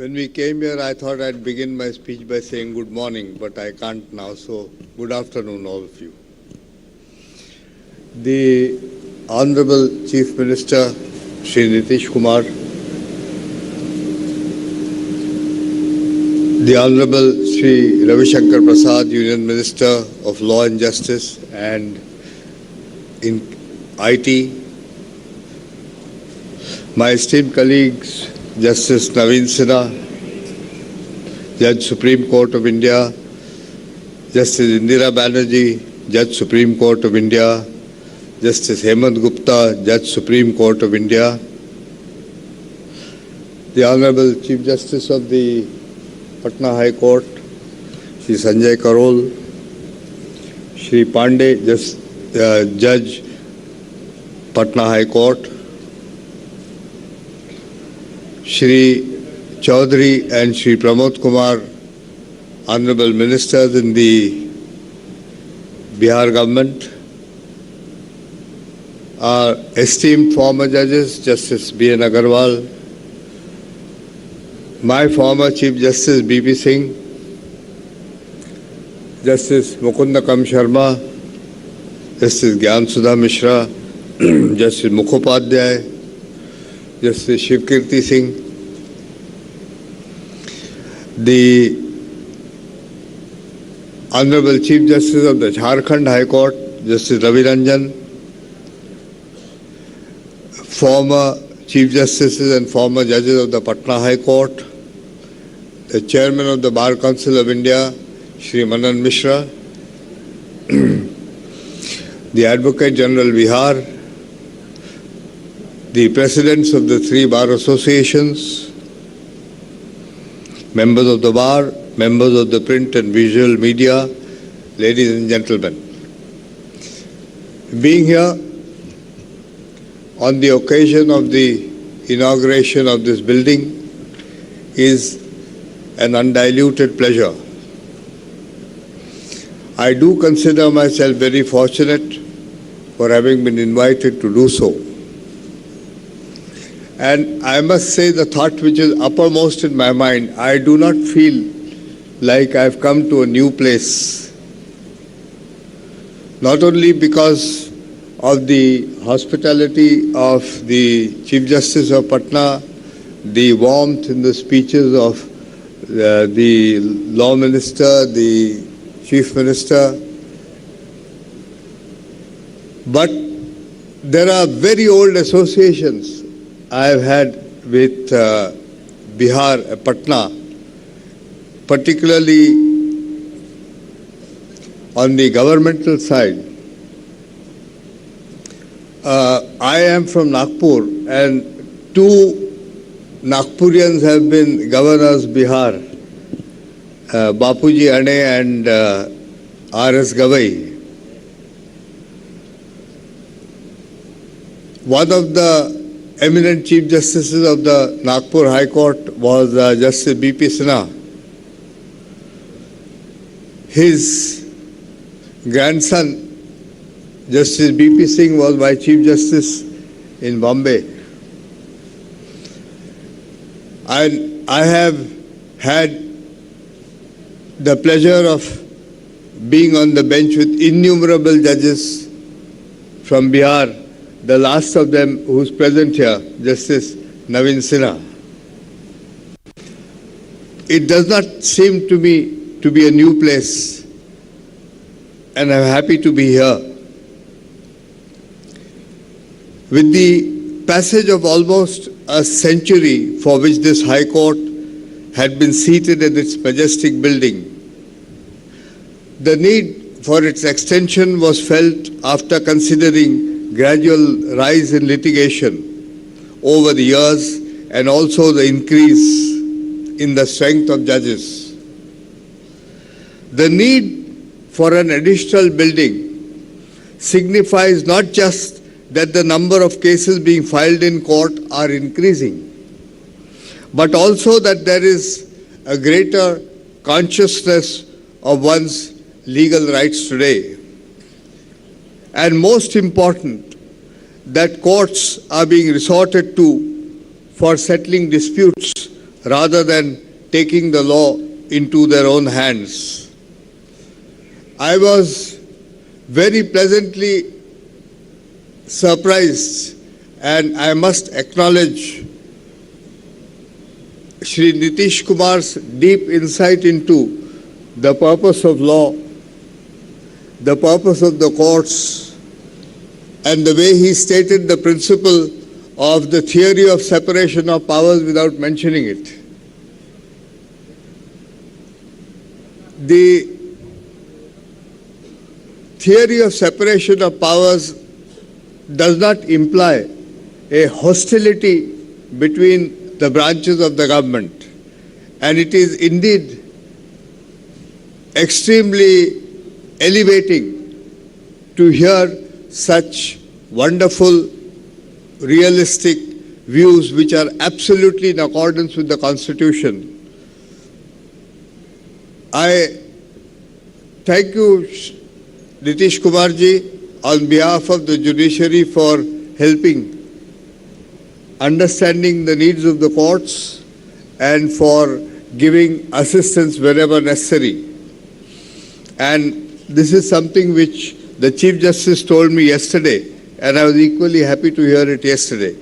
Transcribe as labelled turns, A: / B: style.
A: When we came here, I thought I'd begin my speech by saying good morning, but I can't now, so good afternoon, all of you. The Honorable Chief Minister, Shri Nitish Kumar, the Honorable Shri Ravi Shankar Prasad, Union Minister of Law and Justice and in IT, my esteemed colleagues, Justice Naveen Sinha, Judge Supreme Court of India, Justice Indira Banerjee, Judge Supreme Court of India, Justice Hemant Gupta, Judge Supreme Court of India, the Honorable Chief Justice of the Patna High Court, Shri Sanjay Karol, Shri Pandey, Judge, Patna High Court, Shri Chaudhary and Shri Pramod Kumar, Honorable Ministers in the Bihar government, our esteemed former judges, Justice B.N. Agarwal, my former Chief Justice B.P. Singh, Justice Mukundakam Sharma, Justice Gyan Sudha Mishra, Justice Mukhopadhyay, Justice Shivkirti Singh, the Honorable Chief Justice of the Jharkhand High Court, Justice Ravi Ranjan, former Chief Justices and former judges of the Patna High Court, the Chairman of the Bar Council of India, Shri Manan Mishra, the Advocate General Bihar, the Presidents of the three Bar Associations, members of the Bar, members of the print and visual media, ladies and gentlemen. Being here on the occasion of the inauguration of this building is an undiluted pleasure. I do consider myself very fortunate for having been invited to do so. And I must say the thought which is uppermost in my mind, I do not feel like I've come to a new place. Not only because of the hospitality of the Chief Justice of Patna, the warmth in the speeches of the Law Minister, the Chief Minister, but there are very old associations I have had with Bihar, Patna, particularly on the governmental side. I am from Nagpur, and two Nagpurians have been governors Bihar, Bapuji Ane and R.S. Gavai. One of the eminent Chief Justices of the Nagpur High Court was Justice B.P. Sinha. His grandson, Justice B.P. Singh, was my Chief Justice in Bombay. And I have had the pleasure of being on the bench with innumerable judges from Bihar, the last of them who is present here, Justice Naveen Sinha. It does not seem to me to be a new place, and I'm happy to be here. With the passage of almost a century for which this High Court had been seated in its majestic building, the need for its extension was felt after considering gradual rise in litigation over the years and also the increase in the strength of judges. The need for an additional building signifies not just that the number of cases being filed in court are increasing, but also that there is a greater consciousness of one's legal rights today. And most important, that courts are being resorted to for settling disputes rather than taking the law into their own hands. I was very pleasantly surprised, and I must acknowledge Shri Nitish Kumar's deep insight into the purpose of law, the purpose of the courts, and the way he stated the principle of the theory of separation of powers without mentioning it. The theory of separation of powers does not imply a hostility between the branches of the government, and it is indeed extremely elevating to hear such wonderful, realistic views which are absolutely in accordance with the Constitution. I thank you, Nitish Kumarji, on behalf of the judiciary for helping understanding the needs of the courts and for giving assistance wherever necessary. And this is something which the Chief Justice told me yesterday, and I was equally happy to hear it yesterday.